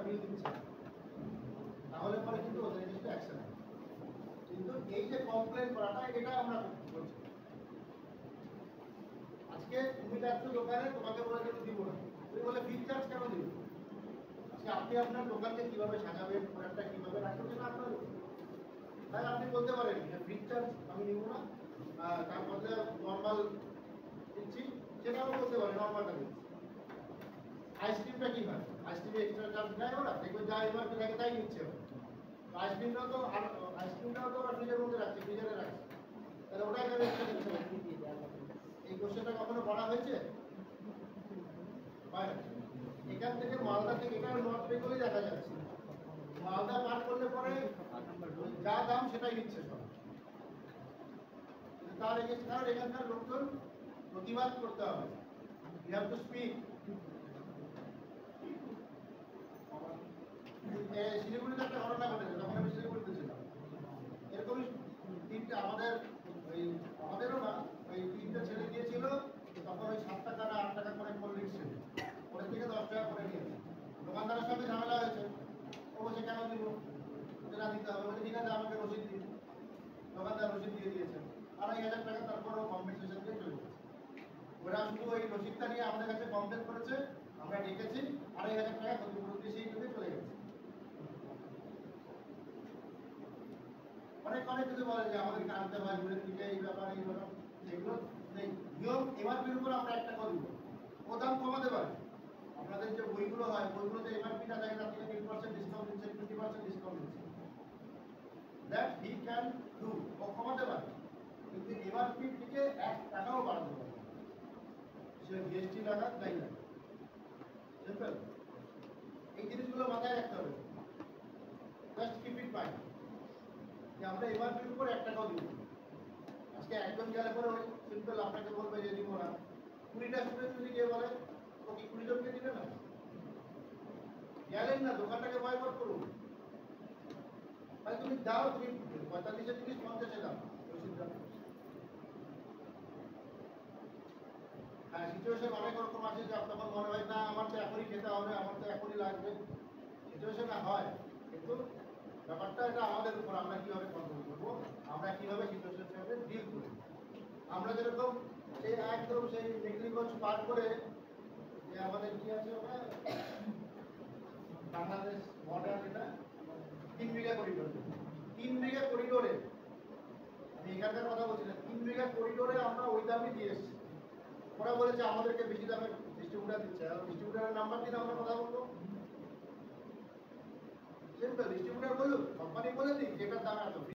বিল দিচ্ছে তাহলে পরে কিন্তু ওদের এগেইনস্টে অ্যাকশন হবে। কিন্তু এই যে কমপ্লেন করাটা এটা আমরা করছি। আজকে তুমি যাচ্ছ দোকানে, তোমাকে বলে যে দিব না, তুমি বলে বিল চার্জ কেন দিবে? আজকে আপনি আপনার দোকানকে কিভাবে সাজাবেন, প্রোডাক্টটা কিভাবে রাখবেন সেটা আপনার, তাই আপনি বলতে পারেন যে বিল চার্জ আমি নিব না, তার বদলে নর্মাল দিচ্ছি, সেটাও বলতে পারেন নর্মালটা দিচ্ছি। আইসক্রিমটা কি হয়, আইসক্রিমে এক্সট্রা চার্জ নেয় ওরা, দেখবেন যা এমআরপি থাকে তাই নিচ্ছে ওরা। আইসক্রিমটাও তো ওরা ফ্রিজের মধ্যে রাখছে, ফ্রিজারে রাখছে, তাহলে ওটাই কেন এক্সট্রা দিচ্ছে? এই কোশ্চেনটা কখনো করা হয়েছে? এখান থেকে মালদা থেকে এটা নর্থ বেঙ্গলই দেখা যাচ্ছে, মালদা পার করলে পরে যা দাম সেটাই নিচ্ছে সব। তার এখানকার লোকজন প্রতিবাদ করতে হবে, ইউ হ্যাভ টু স্পিক। শিলিগুড়িতে একটা ঘটনা ঘটেছে, তখন আমি শিলিগুড়িতে ছিলাম। এরকমই তিনটে আমাদেরও না, ওই তিনটে ছেলে গিয়েছিল, তখন ওই 7 টাকা না 8 টাকা করে কোল্ড ড্রিঙ্কস ছিল, ওদের থেকে 10 টাকা করে নিয়েছে। দোকানদারের সঙ্গে ঝামেলা হয়েছে, ও বলছে কেন দিব, না দিতে হবে, বলছে ঠিক আছে আমাকে রসিদ দিন। দোকানদার রসিদ দিয়ে দিয়েছে, 2,500 টাকা, তারপরও কম্পেনসেশন দিয়ে চলে গেছে। ওরা শুধু ওই রসিদটা নিয়ে আমাদের কাছে কমপ্লেন করেছে, আমরা ডেকেছি, 2,500 টাকা ক্ষতিপূরণ দিয়ে সেই চলে গেছে। অনেক কিছু বলে যে আমাদেরকে আনতে হয় দূরের দিকে, এই ব্যাপার এইগুলো, সেগুলো নেই। নিয়ম এমআরপির উপর আমরা একটা কথা দিব, ও দাম কমাতে পারে। আপনাদের যে বইগুলো হয়, বইগুলোতে এমআরপিটা থাকে, তার থেকে 10% ডিসকাউন্ট দিচ্ছে, 20% ডিসকাউন্ট দিচ্ছে, দ্যাট হি ক্যান ডু, ও কমাতে পারে, কিন্তু এমআরপি থেকে 1 টাকাও বাড়াতে পারে, সে জিএসটি লাগাক নাই না। সিম্পল, এই জিনিসগুলো মাথায় রাখতে হবে, জাস্ট কিপ ইট মাইন্ড যে আমরা এমআরপির উপর 1 টাকাও দিব। আজকে একজন গেলে পরে ওই সিম্পল আপনাকে বলবে যে দিব না, 20টা স্টুডেন্ট যদি গিয়ে বলে, ও কি 20 জনকে দিবে না? গেলেন না, দোকানটাকে বয়কট করুন। তাই তুমি দাও, তুমি 45-এর জিনিস 50-এ দাও, হ্যাঁ। সিচুয়েশন অনেক রকম আছে, যে তখন মনে হয় না আমার তো এখনই খেতে হবে, আমার তো এখনই লাগবে, সিচুয়েশন হয়, কিন্তু ব্যাপারটা এটা আমাদের উপর, আমরা কিভাবে কন্ট্রোল করবো, আমরা কিভাবে সিচুয়েশনের সাথে ডিল করবো। আমরা যেরকম সেই একদম সেই মেঘলিগঞ্জ পার করে যে আমাদের কি আছে ওটা বাংলাদেশ বর্ডার, এটা 3 বিঘা করিডোর, 3 বিঘা করিডোরে, আমি এখানকার কথা বলছি না, 3 বিঘা করিডোরে আমরা ওই দামই দিয়ে এসেছি। ওরা বলেছে আমাদেরকে বেশি দামে ডিস্ট্রিবিউটার দিচ্ছে, আর ডিস্ট্রিবিউটারের নাম্বার দিলে আমরা কথা বলবো। সিম্পল, ডিস্ট্রিবিউটার বলুক, কোম্পানি বলে দিক যেটার দাম এত।